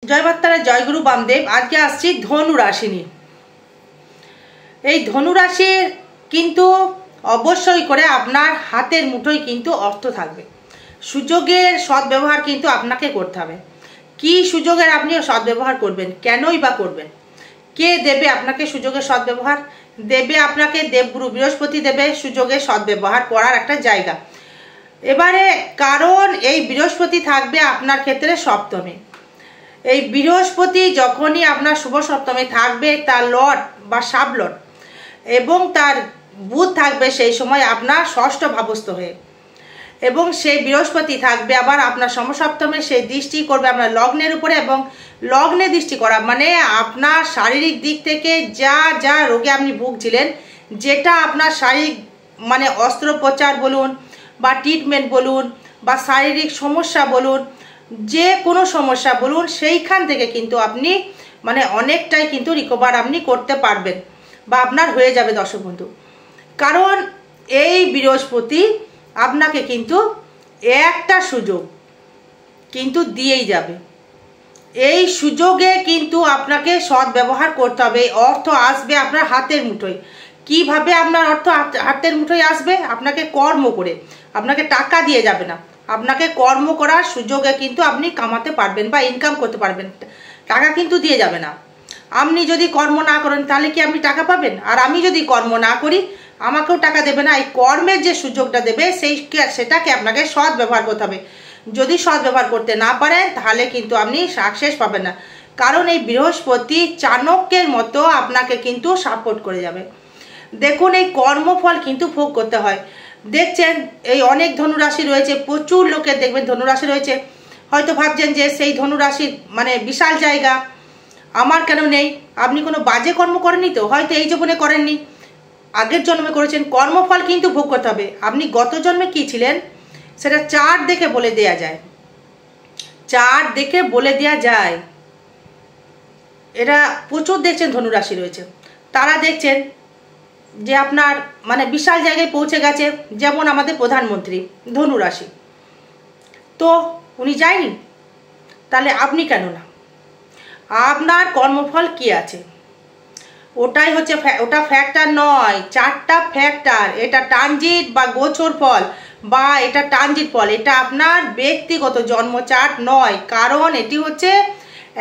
জয় মাতারা, জয় গুরু বামদেব। আজকে আসছি ধনু রাশি নিয়ে। এই ধনু রাশির কিন্তু অবশ্যই করে আপনার হাতের মুঠোয় কিন্তু অর্থ থাকবে। সুযোগের সদ্ব্যবহার কিন্তু আপনাকে করতে হবে। কি সুযোগের আপনি সদ্ব্যবহার করবেন, কেনই বা করবেন? কে দেবে আপনাকে সুযোগের সদ্ব্যবহার? দেবে আপনাকে দেবগুরু বৃহস্পতি দেবে সুযোগের সদ্ব্যবহার করার একটা জায়গা। এবারে কারণ এই বৃহস্পতি থাকবে আপনার ক্ষেত্রে সপ্তমে। এই বৃহস্পতি যখনই আপনার শুভ সপ্তমে থাকবে, তার লর্ড বা সাবলর্ড এবং তার বুধ থাকবে সেই সময় আপনার ষষ্ঠ ভাবস্থ হয়ে, এবং সেই বৃহস্পতি থাকবে আবার আপনার সমসপ্তমে। সেই দৃষ্টি করবে আপনার লগ্নের উপরে, এবং লগ্নে দৃষ্টি করা মানে আপনার শারীরিক দিক থেকে যা যা রোগে আপনি ভুগছিলেন, যেটা আপনার শারীরিক মানে অস্ত্রোপচার বলুন বা ট্রিটমেন্ট বলুন বা শারীরিক সমস্যা বলুন, যে কোনো সমস্যা বলুন, সেইখান থেকে কিন্তু আপনি মানে অনেকটাই কিন্তু রিকভার আপনি করতে পারবেন বা আপনার হয়ে যাবে দর্শক বন্ধু। কারণ এই বৃহস্পতি আপনাকে কিন্তু একটা সুযোগ কিন্তু দিয়েই যাবে। এই সুযোগে কিন্তু আপনাকে সদ্ব্যবহার করতে হবে। অর্থ আসবে আপনার হাতের মুঠোয়। কিভাবে আপনার অর্থ হাতের মুঠোয় আসবে? আপনাকে কর্ম করে, আপনাকে টাকা দিয়ে যাবে না, আপনাকে কর্ম করার সুযোগে কিন্তু আপনি কামাতে পারবেন বা ইনকাম করতে পারবেন। টাকা কিন্তু দিয়ে যাবে না। আপনি যদি কর্ম না করেন তাহলে কি আপনি টাকা পাবেন? আর আমি যদি কর্ম না করি আমাকেও টাকা দেবে না। এই কর্মের যে সুযোগটা দেবে সেটাকে আপনাকে সৎ ব্যবহার করতে হবে। যদি সৎ ব্যবহার করতে না পারেন তাহলে কিন্তু আপনি সাকসেস পাবেন না। কারণ এই বৃহস্পতি চাণক্যের মতো আপনাকে কিন্তু সাপোর্ট করে যাবে। দেখুন, এই কর্মফল কিন্তু ভোগ করতে হয়। দেখছেন এই অনেক ধনুরাশি রয়েছে, প্রচুর লোকের দেখবেন ধনুরাশি রয়েছে। হয়তো ভাবছেন যে সেই ধনুরাশির মানে বিশাল জায়গা, আমার কেন নেই? আপনি কোনো বাজে কর্ম করেননি তো, হয়তো এই জীবনে করেননি, আগের জন্মে করেছেন। কর্মফল কিন্তু ভোগ করতে হবে। আপনি গত জন্মে কি ছিলেন সেটা চার্ট দেখে বলে দেয়া যায়, চার্ট দেখে বলে দেয়া যায়। এরা প্রচুর দেখছেন ধনুরাশি রয়েছে, তারা দেখছেন যে আপনার মানে বিশাল জায়গায় পৌঁছে গেছে। যেমন আমাদের প্রধানমন্ত্রী ধনুরাশি, তো উনি যায়নি, তাহলে আপনি কেন না? আপনার কর্মফল কি আছে ওটাই হচ্ছে, ওটা ফ্যাক্টর নয়, চারটা ফ্যাক্টর। এটা ট্রানজিট বা গোচর ফল বা এটা ট্রানজিট ফল, এটা আপনার ব্যক্তিগত জন্ম চার্ট নয়। কারণ এটি হচ্ছে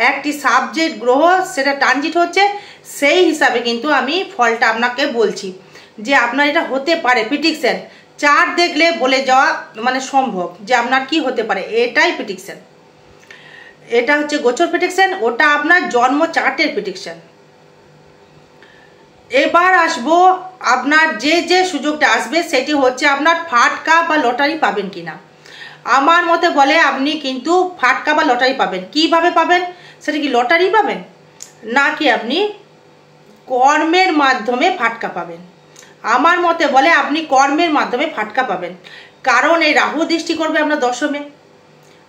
একটি সাবজেক্ট গ্রহ, সেটা ট্রানজিট হচ্ছে, সেই হিসাবে কিন্তু আমি ফলটা আপনাকে বলছি যে আপনার এটা হতে পারে। প্রেডিকশন চার্ট দেখলে বলে যাওয়া মানে সম্ভব যে আপনার কি হতে পারে, এটাই প্রেডিকশন। এটা হচ্ছে গোচর প্রেডিকশন, ওটা আপনার জন্ম চার্টের প্রেডিকশন। এবার আসবো আপনার যে যে সুযোগটা আসবে সেটি হচ্ছে আপনার ফাটকা বা লটারি পাবেন কিনা। আমার মতে বলে আপনি কিন্তু ফাটকা বা লটারি পাবেন। কিভাবে পাবেন? সেটা কি লটারি পাবেন নাকি আপনি কর্মের মাধ্যমে ফাটকা পাবেন? আমার মতে বলে আপনি কর্মের মাধ্যমে ফাটকা পাবেন। কারণ এই রাহু দৃষ্টি করবে আপনার দশমে,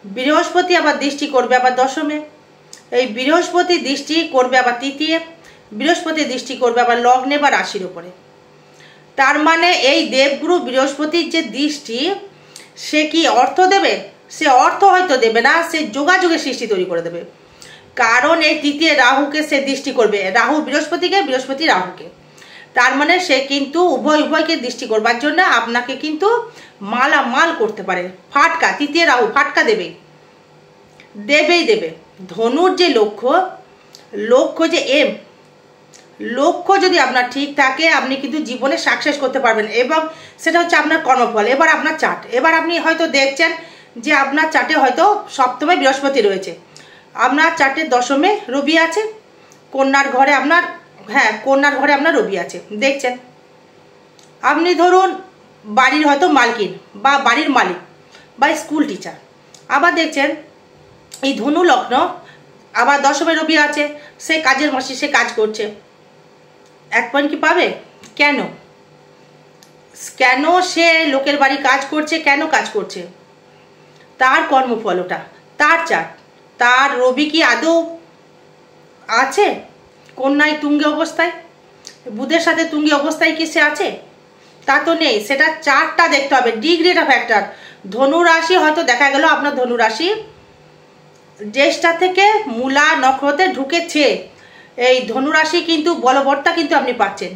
বৃহস্পতি আবার দৃষ্টি করবে আবার দশমে, এই বৃহস্পতি দৃষ্টি করবে আবার তৃতীয়, বৃহস্পতি দৃষ্টি করবে আবার লগ্নে বা রাশির উপরে। তার মানে এই দেবগুরু বৃহস্পতির যে দৃষ্টি, সে কি অর্থ দেবে? সে অর্থ হয়তো দেবে না, সে যোগাযোগের সৃষ্টি তৈরি করে দেবে। কারণ এই তৃতীয় রাহুকে সে দৃষ্টি করবে, রাহু বৃহস্পতিকে, বৃহস্পতি রাহুকে। তার মানে সে কিন্তু উভয়কে দৃষ্টি করবার জন্য আপনাকে কিন্তু মালামাল করতে পারে। ফাটকা, তৃতীয় রাহু ফাটকা দেবেই দেবে। ধনুর যে লক্ষ্য যে লক্ষ্য যদি আপনার ঠিক থাকে, আপনি কিন্তু জীবনে সাকসেস করতে পারবেন, এবং সেটা হচ্ছে আপনার কর্মফল। এবার আপনার চার্ট, এবার আপনি হয়তো দেখছেন যে আপনার চার্টে হয়তো সপ্তমে বৃহস্পতি রয়েছে, আপনার চার্টের দশমে রবি আছে, কন্যার ঘরে আপনার কন্যার ঘরে আপনার রবি আছে। দেখছেন আপনি ধরুন বাড়ির হয়তো মালকিন বা বাড়ির মালিক বা স্কুল টিচার, আবার দেখছেন এই ধনু লগ্ন আবার দশমে রবি আছে, সে কাজের মাসি, সে কাজ করছে। 1 পয়েন্ট কি পাবে? কেন সে লোকের বাড়ি কাজ করছে? কেন কাজ করছে? তার কর্মফল, ওটা তার চার্ট। তার রবি কি আদৌ আছে কন্যায় তুঙ্গে অবস্থায়? বুধের সাথে তুঙ্গে অবস্থায় কি সে আছে? তা তো নেই। সেটা চার্টটা দেখতে হবে, ডিগ্রিটা ফ্যাক্টর। ধনুরাশি হয়তো দেখা গেল আপনার ধনুরাশি জ্যেষ্ঠা থেকে মূলা নক্ষত্রে ঢুকেছে, এই ধনুরাশি কিন্তু বলবর্তা কিন্তু আপনি পাচ্ছেন।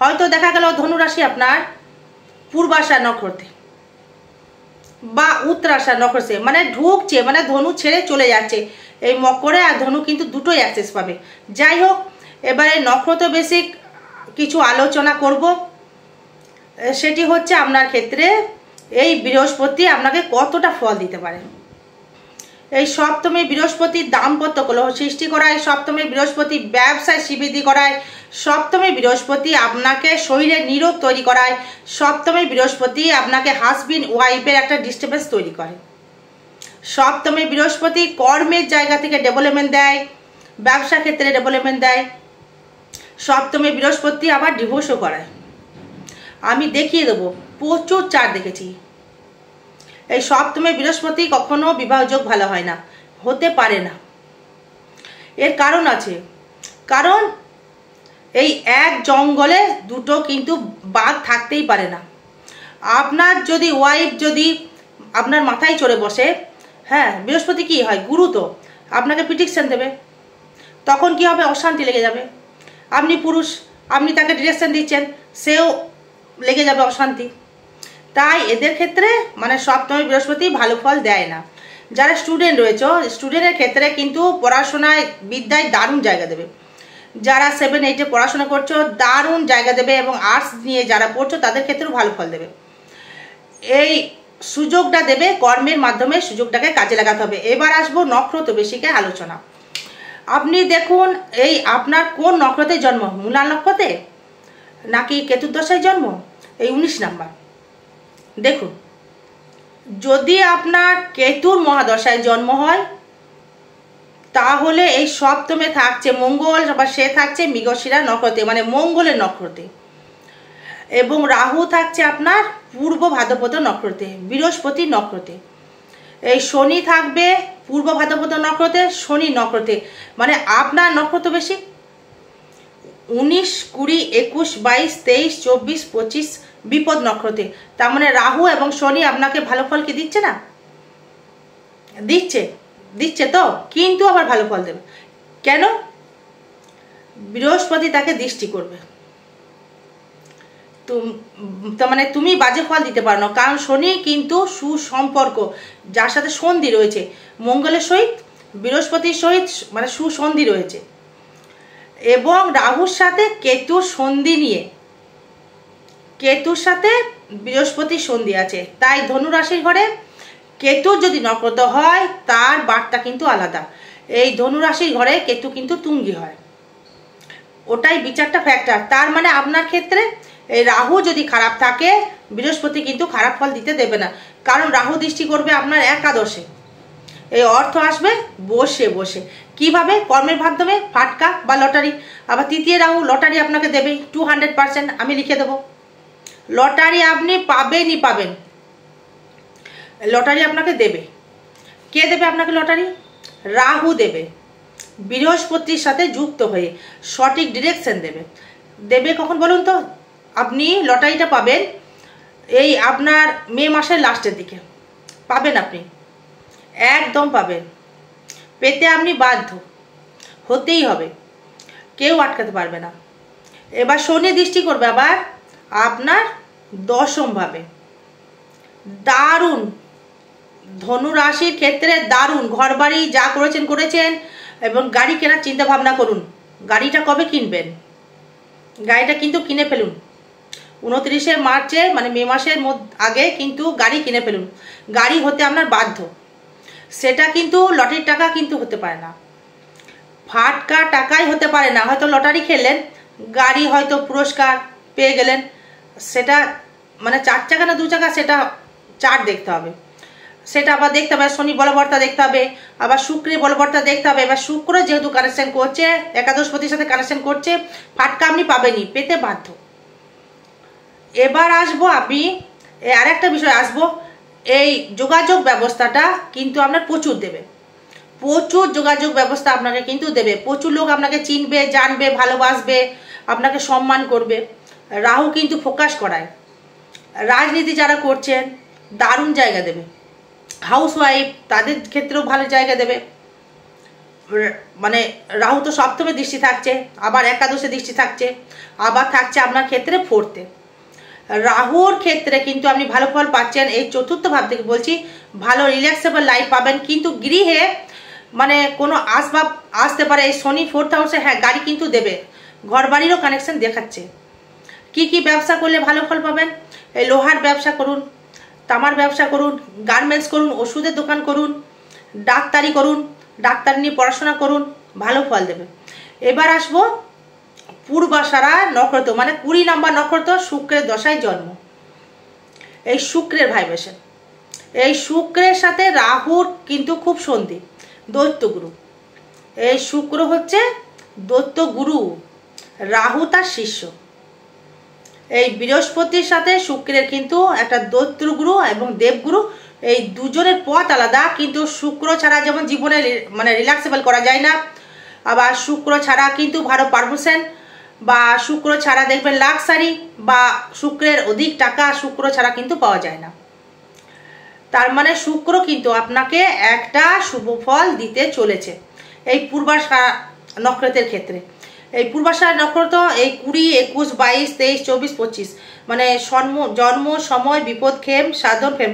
হয়তো দেখা গেল ধনুরাশি আপনার পূর্বাষাঢ় নক্ষত্রে বা উত্তরাষাঢ় নক্ষত্রে মানে ঢুকছে, মানে ধনু ছেড়ে চলে যাচ্ছে। এই মকরে আর ধনু কিন্তু দুটোই অ্যাক্সেস পাবে। যাই হোক, এবারে নক্ষত্র বেসিক কিছু আলোচনা করব। সেটি হচ্ছে আপনার ক্ষেত্রে এই বৃহস্পতি আপনাকে কতটা ফল দিতে পারে। এই সপ্তমী বৃহস্পতি দাম্পত্য কলহ সৃষ্টি করায়, সপ্তমী বৃহস্পতি ব্যবসায় শ্রীবৃদ্ধি করায়, সপ্তমী বৃহস্পতি আপনাকে শরীরে নিরোগ তৈরি করায়, সপ্তমী বৃহস্পতি আপনাকে হাজবেন্ড ওয়াইফের একটা ডিস্টার্বেন্স তৈরি করে, সপ্তমী বৃহস্পতি কর্মের জায়গা থেকে ডেভেলপমেন্ট দেয়, ব্যবসা ক্ষেত্রে ডেভেলপমেন্ট দেয়, সপ্তমী বৃহস্পতি আবার ডিভোর্সও করায়। আমি দেখিয়ে দেবো, প্রচুর চার দেখেছি। এই সপ্তমী বৃহস্পতি কখনো বিবাহযোগ ভালো হয় না, হতে পারে না। এর কারণ আছে, কারণ এই এক জঙ্গলে দুটো কিন্তু বাঘ থাকতেই পারে না। আপনার যদি ওয়াইফ যদি আপনার মাথায় চড়ে বসে, হ্যাঁ বৃহস্পতি কি হয়, গুরু তো আপনাকে প্রেডিকশন দেবে, তখন কি হবে, অশান্তি লেগে যাবে। আপনি পুরুষ, আপনি তাকে ডিরেকশন দিচ্ছেন, সেও লেগে যাবে অশান্তি। তাই এদের ক্ষেত্রে মানে সপ্তমী বৃহস্পতি ভালো ফল দেয় না। যারা স্টুডেন্ট রয়েছে, স্টুডেন্টের ক্ষেত্রে কিন্তু পড়াশোনায় বিদ্যায় দারুণ জায়গা দেবে। যারা 7, 8-এ পড়াশোনা করছো দারুণ জায়গা দেবে, এবং আর্টস নিয়ে যারা পড়ছো তাদের ক্ষেত্রেও ভালো ফল দেবে। এই সুযোগটা দেবে, কর্মের মাধ্যমে সুযোগটাকে কাজে লাগাতে হবে। এবার আসবো নক্ষত্র বেশিকে আলোচনা। আপনি দেখুন, এই আপনার কোন নক্ষত্রে জন্ম, মূলা নক্ষত্রে নাকি কেতুর দশায় জন্ম, এই 19 নাম্বার। দেখুন, যদি আপনার কেতুর মহাদশায় জন্ম হয় তাহলে এই সপ্তমে থাকছে মঙ্গল, বা সে থাকছে মৃগশিরা নক্ষত্রে মানে মঙ্গলের নক্ষত্রে, এবং রাহু থাকছে আপনার পূর্ব ভাদ্রপদ নক্ষত্রে বৃহস্পতি নক্ষত্রে। এই শনি থাকবে পূর্ব ভাদ্রপদ নক্ষত্রে শনি নক্ষত্রে, মানে আপনার নক্ষত্র বেশি 19, 20, 21, 22, 23, 24, 25 বিপদ নক্ষত্রে। তার মানে রাহু এবং শনি আপনাকে ভালো ফল কি দিচ্ছে না, দিচ্ছে, দিচ্ছে তো, কিন্তু আবার ভালো ফল দেবে। কেন, বৃহস্পতি তাকে দৃষ্টি করবে। তার মানে তুমি বাজে ফল দিতে পারো না, কারণ শনি কিন্তু সুসম্পর্ক, যার সাথে সন্ধি রয়েছে মঙ্গলের সহিত বৃহস্পতির সহিত মানে সুসন্ধি রয়েছে, এবং রাহুর সাথে কেতুর সন্ধি নিয়ে, কেতুর সাথে বৃহস্পতির সন্ধি আছে। তাই ধনুরাশির ঘরে কেতুর যদি নক্ষত্র হয় তার বার্তা কিন্তু আলাদা। এই ধনুরাশির ঘরে কেতু কিন্তু তুঙ্গি হয়, ওটাই বিচারটা ফ্যাক্টর। তার মানে আপনার ক্ষেত্রে এই রাহু যদি খারাপ থাকে বৃহস্পতি কিন্তু খারাপ ফল দিতে দেবে না, কারণ রাহু দৃষ্টি করবে আপনার একাদশে। এই অর্থ আসবে বসে বসে, কিভাবে, কর্মের মাধ্যমে, ফাটকা বা লটারি। আবার তৃতীয় রাহু লটারি আপনাকে দেবে 200%, আমি লিখে দেবো। লটারি আপনি পাবেনই পাবেন, লটারি আপনাকে দেবে। কে দেবে আপনাকে লটারি? রাহু দেবে, বৃহস্পতির সাথে যুক্ত হয়ে সঠিক ডিরেকশন দেবে। দেবে কখন বলুন তো? আপনি লটারিটা পাবেন এই আপনার মে মাসের লাস্টের দিকে পাবেন, আপনি একদম পাবেন, পেতে আপনি বাধ্য, হতেই হবে, কেউ আটকাতে পারবে না। এবার শনি দৃষ্টি করবে আবার আপনার দশমভাবে, দারুণ, ধনু রাশির ক্ষেত্রে দারুণ। ঘর বাড়ি যা করেছেন করেছেন, এবং গাড়ি কেনার চিন্তা ভাবনা করুন। গাড়িটা কবে কিনবেন? গাড়িটা কিন্তু কিনে ফেলুন 29শে মার্চে মানে মে মাসের আগে কিন্তু গাড়ি কিনে ফেলুন। গাড়ি হতে আপনার বাধ্য, সেটা কিন্তু লটারির টাকা কিন্তু হতে পারে না, ফাটকা টাকাই হতে পারে না। হয়তো লটারি খেললেন, গাড়ি হয়তো পুরস্কার পেয়ে গেলেন, সেটা মানে 4 চাকা না 2 চাকা, সেটা চার্ট দেখতে হবে, সেটা আবার দেখতে হবে। শনি বলবর্তা দেখতে হবে, আবার শুক্রের বলবর্তা দেখতে হবে। এবার শুক্র যেহেতু কানেকশন করছে, একাদশপতির সাথে কানেকশন করছে, ফাটকা আপনি পাবেনই, পেতে বাধ্য। এবার আসবো আমি আর একটা বিষয় আসবো, এই যোগাযোগ ব্যবস্থাটা কিন্তু আপনার প্রচুর দেবে, প্রচুর যোগাযোগ ব্যবস্থা আপনাকে কিন্তু দেবে। প্রচুর লোক আপনাকে চিনবে, জানবে, ভালোবাসবে, আপনাকে সম্মান করবে। রাহু কিন্তু ফোকাস করায়, রাজনীতি যারা করছেন দারুণ জায়গা দেবে, হাউসওয়াইফ তাদের ক্ষেত্রেও ভালো জায়গা দেবে। মানে রাহু তো সপ্তমে দৃষ্টি থাকছে, আবার একাদশে দৃষ্টি থাকছে, আবার থাকছে আপনার ক্ষেত্রে ফোর্থে। রাহুর ক্ষেত্রে কিন্তু আপনি ভালো ফল পাচ্ছেন। এই চতুর্থ ভাব থেকে বলছি ভালো রিল্যাক্সেবল লাইফ পাবেন, কিন্তু গৃহে মানে কোনো আসবাব আসতে পারে। এই শনি ফোর্থ হাউসে হ্যাঁ গাড়ি কিন্তু দেবে, ঘর বাড়িরও কানেকশন দেখাচ্ছে। কি কি ব্যবসা করলে ভালো ফল পাবেন? এই লোহার ব্যবসা করুন, তামার ব্যবসা করুন, গার্মেন্টস করুন, ওষুধের দোকান করুন, ডাক্তারি করুন, ডাক্তার নিয়ে পড়াশোনা করুন, ভালো ফল দেবে। এবার আসবো পূর্বাষাঢ়া নক্ষত্র, মানে 20 নম্বর নক্ষত্র, শুক্রের দশায় জন্ম। এই শুক্রের ভাইব্রেশন, এই শুক্রের সাথে রাহুর কিন্তু খুব সন্ধি, দৈত্যগুরু। এই শুক্র হচ্ছে দৈত্যগুরু, রাহু তার শিষ্য। এই বৃহস্পতির সাথে শুক্রের কিন্তু একটা দৈত্যগুরু এবং দেবগুরু, এই দুজনের পথ আলাদা। কিন্তু শুক্র ছাড়া যেমন জীবনে মানে রিল্যাক্সেবল করা যায় না, আবার শুক্র ছাড়া কিন্তু ভালো পারমিশন বা শুক্র ছাড়া দেখবেন লাক্সারি বা শুক্রের অধিক টাকা শুক্র ছাড়া কিন্তু পাওয়া যায় না। তার মানে শুক্র কিন্তু আপনাকে একটা শুভ ফল দিতে চলেছে এই পূর্বাষাঢ়া নক্ষত্রের ক্ষেত্রে। এই পূর্বাষাঢ়া নক্ষত্র এই 20, 21, 22, 23, 24, 25 মানে জন্ম সময় বিপদক্ষেম সাধনক্ষেম।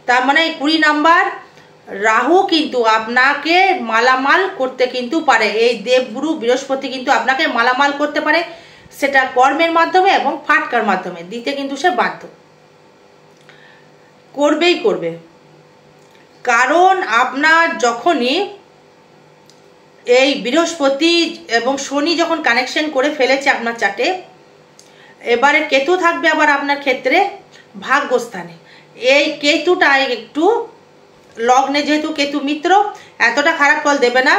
তার মানে এই 20 নাম্বার রাহু কিন্তু আপনাকে মালামাল করতে কিন্তু পারে। এই দেবগুরু বৃহস্পতি কিন্তু আপনাকে মালামাল করতে পারে, সেটা কর্মের মাধ্যমে এবং ফাটকার মাধ্যমে দিতে কিন্তু সে বাধ্য, করবেই করবে। কারণ আপনার যখনই এই বৃহস্পতি এবং শনি যখন কানেকশন করে ফেলেছে আপনার চার্টে, এবারে কেতু থাকবে আবার আপনার ক্ষেত্রে ভাগ্যস্থানে। এই কেতুটা একটু লগ্নে, যেহেতু কেতু মিত্র, এতটা খারাপ ফল দেবে না।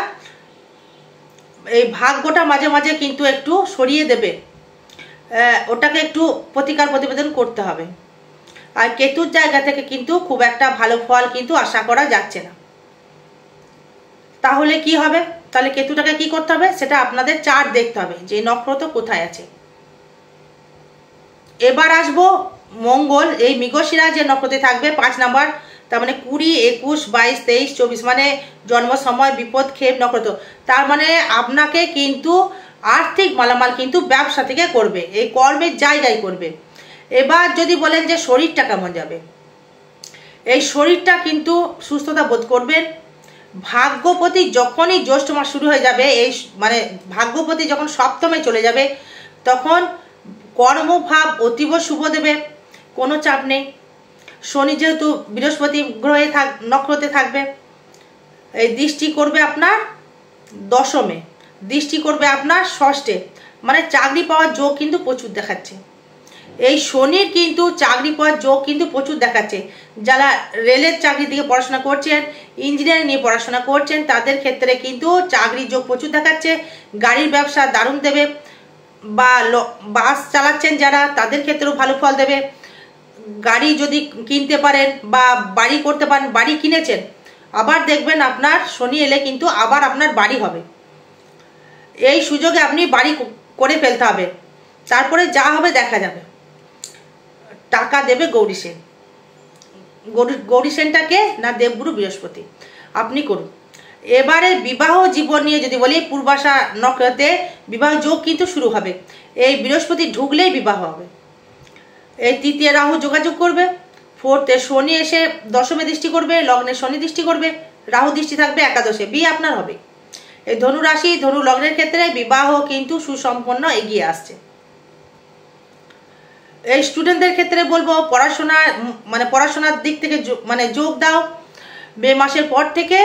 এই ভাগ্যটা মাঝে মাঝে কিন্তু একটু সরিয়ে দেবে, ওটাকে একটু প্রতিকার প্রতিবেদন করতে হবে। আর কেতুর জায়গা থেকে কিন্তু খুব একটা ভালো ফল কিন্তু আশা করা যাচ্ছে না। তাহলে কি হবে? তাহলে কেতুটাকে কি করতে হবে সেটা আপনাদের চার্ট দেখতে হবে যে নক্ষত্র কোথায় আছে। এবার আসবো মঙ্গল, এই মৃগশিরা যে নক্ষত্রে থাকবে 5 নাম্বার, তার মানে 20, 21, 22, 23, 24 মানে জন্ম সময় বিপদক্ষেপ নক্ষত্র। তার মানে আপনাকে কিন্তু আর্থিক মালামাল কিন্তু ব্যবসা থেকে করবে, এই কর্মের জায়গায় করবে। এবার যদি বলেন যে শরীরটা কেমন যাবে, এই শরীরটা কিন্তু সুস্থতা বোধ করবেন। ভাগ্যপতি যখনই জ্যৈষ্ঠ মাস শুরু হয়ে যাবে, এই মানে ভাগ্যপতি যখন সপ্তমে চলে যাবে, তখন কর্মভাব অতীব শুভ দেবে, কোনো চাপ নেই। শনি যেহেতু বৃহস্পতি গ্রহে নক্ষত্রে থাকবে, এই দৃষ্টি করবে আপনার দশমে, দৃষ্টি করবে আপনার ষষ্ঠে, মানে চাকরি পাওয়ার যোগ কিন্তু প্রচুর দেখাচ্ছে। এই শনির কিন্তু চাকরি পাওয়ার যোগ কিন্তু প্রচুর দেখাচ্ছে। যারা রেলের চাকরির দিকে পড়াশোনা করছেন, ইঞ্জিনিয়ারিং নিয়ে পড়াশোনা করছেন, তাদের ক্ষেত্রে কিন্তু চাকরির যোগ প্রচুর দেখাচ্ছে। গাড়ির ব্যবসা দারুণ দেবে, বা বাস চালাচ্ছেন যারা, তাদের ক্ষেত্রেও ভালো ফল দেবে। গাড়ি যদি কিনতে পারেন বা বাড়ি করতে পারেন, বাড়ি কিনেছেন, আবার দেখবেন আপনার শনি এলে কিন্তু আবার আপনার বাড়ি হবে। এই সুযোগে আপনি বাড়ি করে ফেলতে হবে, তারপরে যা হবে দেখা যাবে। টাকা দেবে গৌরী সেন। গৌরী সেনটাকে না দেবগুরু বৃহস্পতি, আপনি করুন। এবারে বিবাহ জীবন নিয়ে যদি বলি, পূর্বাষাঢ়া নক্ষত্রে বিবাহ যোগ কিন্তু শুরু হবে। এই বৃহস্পতি ঢুকলেই বিবাহ হবে। এই তৃতীয় রাহু যোগাযোগ করবে, ফোর্থে শনি এসে দশমে দৃষ্টি করবে, লগ্নে শনি দৃষ্টি করবে, রাহু দৃষ্টি থাকবে একাদশে, বিয়ে আপনার হবে। এই ধনু রাশি ধনু লগ্নের ক্ষেত্রে বিবাহ কিন্তু সুসম্পন্ন এগিয়ে আসছে। এই স্টুডেন্টদের ক্ষেত্রে বলবো পড়াশোনার দিক থেকে মানে যোগ দাও। মে মাসের পর থেকে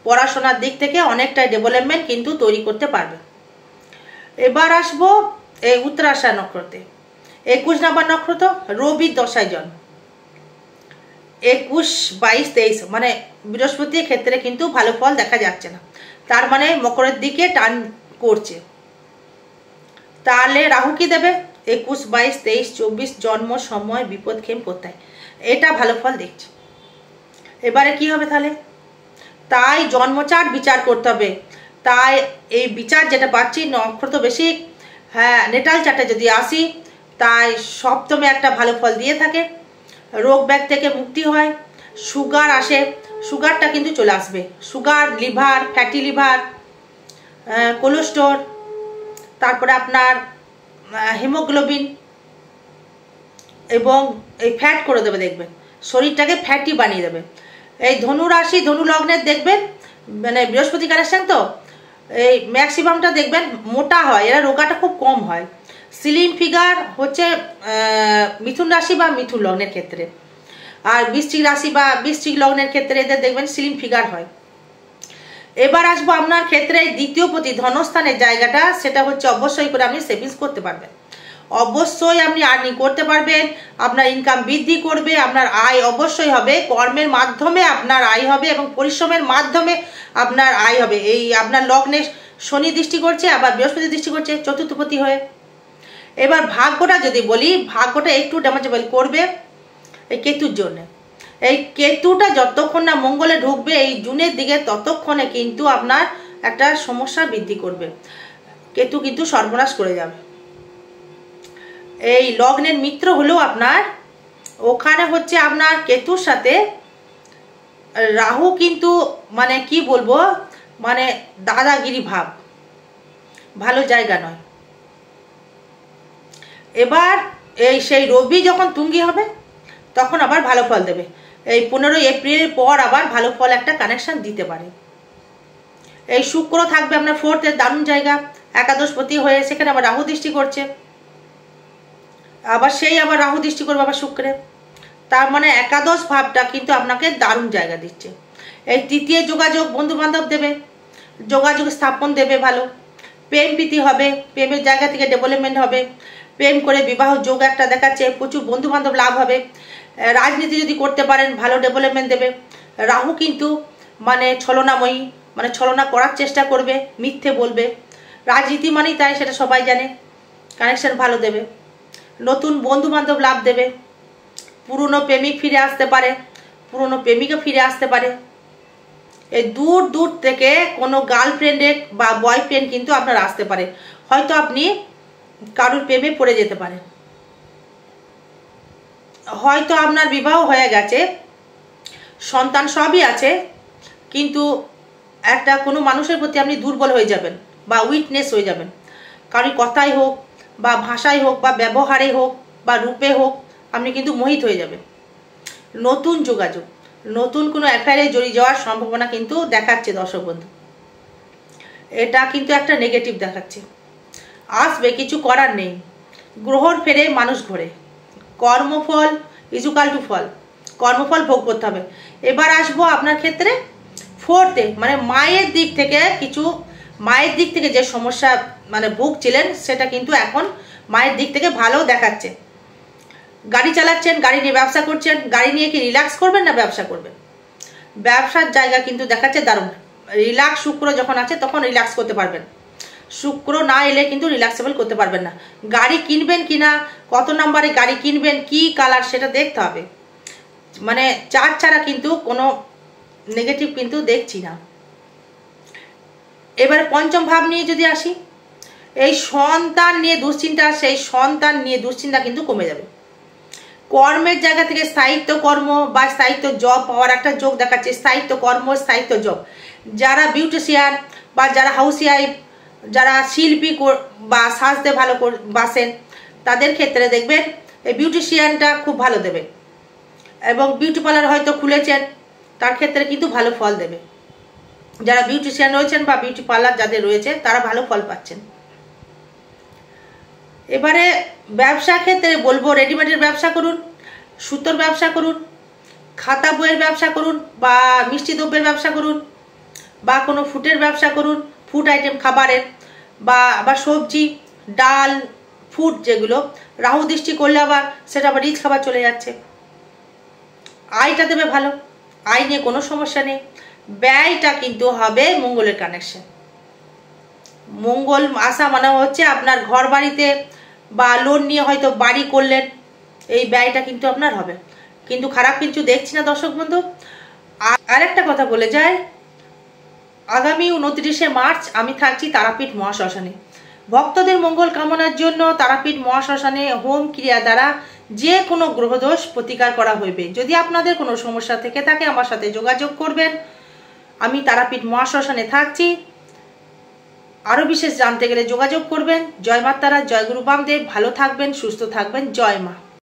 পড়াশোনার দিক থেকে অনেকটাই ডেভেলপমেন্ট কিন্তু তৈরি করতে পারবে। এবার আসবো এই উত্তরাষাঢ়া নক্ষত্রে 21 নম্বর নক্ষত্র, রবির দশায় জন্ম। 21, 22, 23 মানে বৃহস্পতির ক্ষেত্রে কিন্তু ভালো ফল দেখা যাচ্ছে না, তার মানে মকরের দিকে টান করছে। তাহলে রাহু কি দেবে? 21, 22, 23, 24 জন্ম সময় বিপদক্ষেম কোথায়, এটা ভালো ফল দেখছে। এবারে কি হবে তাহলে? তাই জন্মচার্ট বিচার করতে হবে। তাই এই বিচার যেটা পাচ্ছি নক্ষত্র বেশি, হ্যাঁ নেটাল চার্টে যদি আসি, তাই সপ্তমে একটা ভালো ফল দিয়ে থাকে। রোগ ব্যাগ থেকে মুক্তি হয়, সুগার আসে, সুগারটা কিন্তু চলে আসবে। সুগার, লিভার, ফ্যাটি লিভার, কোলেস্টোর, তারপরে আপনার হিমোগ্লোবিন এবং এই ফ্যাট করে দেবে, দেখবেন শরীরটাকে ফ্যাটি বানিয়ে দেবে। এই ধনু রাশি, ধনু লগ্নের দেখবেন মানে বৃহস্পতি কানেকশন, তো এই ম্যাক্সিমামটা দেখবেন মোটা হয়, এরা রোগাটা খুব কম হয়। স্লিম ফিগার হচ্ছে মিথুন রাশি বা মিথুন লগ্নের ক্ষেত্রে, আর বৃশ্চিক রাশি বা বৃশ্চিক লগ্নের ক্ষেত্রে এদের দেখবেন স্লিম ফিগার হয়। এবার আসবো আপনার ক্ষেত্রে দ্বিতীয় প্রতি ধনস্থানের জায়গাটা, সেটা হচ্ছে অবশ্যই করে আপনি সেভিংস করতে পারবেন, অবশ্যই আপনি আর্নিং করতে পারবেন, আপনার ইনকাম বৃদ্ধি করবে, আপনার আয় অবশ্যই হবে, কর্মের মাধ্যমে আপনার আয় হবে এবং পরিশ্রমের মাধ্যমে আপনার আয় হবে। এই আপনার লগ্নে শনি দৃষ্টি করছে, আবার বৃহস্পতি দৃষ্টি করছে চতুর্থপতি হয়ে। এবার ভাগ্যটা যদি বলি, ভাগ্যটা একটু ড্যামেজেবল করবে এই কেতুর জন্য। এই কেতুটা যতক্ষণ না মঙ্গলে ঢুকবে এই জুনের দিকে, ততক্ষণে কিন্তু আপনার একটা সমস্যা বৃদ্ধি করবে। কেতু কিন্তু সর্বনাশ করে যাবে। এই লগ্নের মিত্র হলেও আপনার ওখানে হচ্ছে আপনার কেতুর সাথে রাহু কিন্তু মানে কি বলবো, মানে দাদাগিরি ভাব, ভালো জায়গা নয়। এবার এই সেই রবি যখন তুঙ্গি হবে তখন আবার ভালো ফল দেবে। এই 15 এপ্রিলের পর আবার ভালো ফল একটা কানেকশন দিতে পারে। এই শুক্র থাকবে আপনার 4th দারুণ জায়গা, একাদশপতি হয়ে, সেখানে আবার রাহু দৃষ্টি করছে, আবার সেই আবার রাহু দৃষ্টি করবে আবার শুক্রে। তার মানে একাদশ ভাবটা কিন্তু আপনাকে দারুণ জায়গা দিচ্ছে। এই তৃতীয় যোগাযোগ, বন্ধু বান্ধব দেবে, যোগাযোগ স্থাপন দেবে, ভালো প্রেম প্রীতি হবে, প্রেমের জায়গা থেকে ডেভেলপমেন্ট হবে, প্রেম করে বিবাহ যোগ একটা দেখাচ্ছে, প্রচুর বন্ধু বান্ধব লাভ হবে। রাজনীতি যদি করতে পারেন ভালো ডেভেলপমেন্ট দেবে। রাহু কিন্তু মানে ছলনাময়ী, মানে ছলনা করার চেষ্টা করবে, মিথ্যে বলবে, রাজনীতি মানেই তাই, সেটা সবাই জানে। কানেকশন ভালো দেবে, নতুন বন্ধু বান্ধব লাভ দেবে, পুরনো প্রেমিক ফিরে আসতে পারে, পুরনো প্রেমিকা ফিরে আসতে পারে। এই দূর দূর থেকে কোনো গার্লফ্রেন্ডের বা বয়ফ্রেন্ড কিন্তু আপনার আসতে পারে, হয়তো আপনি কারোর প্রেমে পড়ে যেতে পারেন, হয়তো আপনার বিবাহ হয়ে গেছে, সন্তান সবই আছে, কিন্তু একটা কোনো মানুষের প্রতি আপনি দুর্বল হয়ে যাবেন বা উইকনেস হয়ে যাবেন, কারোর কথাই হোক বা ভাষায় হোক বা ব্যবহারে হোক বা রূপে হোক, আপনি কিন্তু মোহিত হয়ে যাবেন। নতুন যোগাযোগ, নতুন কোনো অ্যাফেয়ারে জড়িয়ে যাওয়ার সম্ভাবনা কিন্তু দেখাচ্ছে দর্শক বন্ধু, এটা কিন্তু একটা নেগেটিভ দেখাচ্ছে। আসবে, কিছু করার নেই, গ্রহর ফেরে মানুষ ঘোরে, কর্মফল ইজুকাল টু ফল, কর্মফল ভোগ করতে হবে। এবার আসবো আপনার ক্ষেত্রে 4th, মানে মায়ের দিক থেকে কিছু, মায়ের দিক থেকে যে সমস্যা মানে ভুগছিলেন সেটা কিন্তু এখন মায়ের দিক থেকে ভালো দেখাচ্ছে। গাড়ি চালাচ্ছেন, গাড়ি নিয়ে ব্যবসা করছেন, গাড়ি নিয়ে কি রিল্যাক্স করবেন না ব্যবসা করবেন? ব্যবসার জায়গা কিন্তু দেখাচ্ছে দারুণ, রিল্যাক্স শুক্র যখন আছে তখন রিল্যাক্স করতে পারবেন, শুক্র না এলে কিন্তু রিল্যাক্সেবল করতে পারবেন না। গাড়ি কিনবেন কিনা, কত নম্বরে গাড়ি কিনবেন, কি কালার, সেটা দেখতে হবে। মানে 4 ছাড়া কিন্তু কোনো নেগেটিভ কিন্তু দেখছি না। এবারে পঞ্চম ভাব নিয়ে যদি আসি, এই সন্তান নিয়ে দুশ্চিন্তা, সেই সন্তান নিয়ে দুশ্চিন্তা কিন্তু কমে যাবে। কর্মের জায়গা থেকে স্থায়িত্ব কর্ম বা স্থায়িত্ব জব পাওয়ার একটা যোগ দেখাচ্ছে, স্থায়িত্ব কর্ম, স্থায়িত্ব জব। যারা বিউটিশিয়ান বা যারা হাউসওয়াইফ, যারা শিল্পী বা সাজতে ভালো বাসেন, তাদের ক্ষেত্রে দেখবেন এই বিউটিশিয়ানটা খুব ভালো দেবে, এবং বিউটি পার্লার হয়তো খুলেছেন, তার ক্ষেত্রে কিন্তু ভালো ফল দেবে। যারা বিউটিশিয়ান রয়েছেন বা বিউটি পার্লার যাদের রয়েছে তারা ভালো ফল পাচ্ছেন। এবারে ব্যবসা ক্ষেত্রে বলবো, রেডিমেডের ব্যবসা করুন, সুতোর ব্যবসা করুন, খাতা বইয়ের ব্যবসা করুন, বা মিষ্টি দ্রব্যের ব্যবসা করুন, বা কোনো ফুডের ব্যবসা করুন, ফুড আইটেম খাবারের, বা সবজি ডাল ফুড, যেগুলো রাহু দৃষ্টি করলে আবার সেটা আবার রিচ খাবার চলে যাচ্ছে। আয়টা দেবে ভালো, আয় নিয়ে কোনো সমস্যা নেই। ব্যয়টা কিন্তু হবে মঙ্গলের কানেকশন, মঙ্গল আসা মানে হচ্ছে আপনার ঘর বাড়িতে বা লোন নিয়ে হয়তো বাড়ি করলেন, এই ব্যয়টা কিন্তু আপনার হবে, কিন্তু খারাপ কিছু দেখছি না দর্শক বন্ধু। আরেকটা কথা বলে যায়, আগামী 29শে মার্চ আমি থাকছি তারাপীঠ মহাশ্মশানে, ভক্তদের মঙ্গল কামনার জন্য তারাপীঠ মহাশ্মশানে হোম ক্রিয়া দ্বারা যে কোনো গ্রহদোষ প্রতিকার করা হইবে। যদি আপনাদের কোনো সমস্যা থেকে থাকে আমার সাথে যোগাযোগ করবেন। আমি তারাপীঠ মহাশ্মশানে থাকছি। আরও বিশেষ জানতে গেলে যোগাযোগ করবেন। জয় মা তারা, জয় গুরু বামদেব। ভালো থাকবেন, সুস্থ থাকবেন। জয় মা।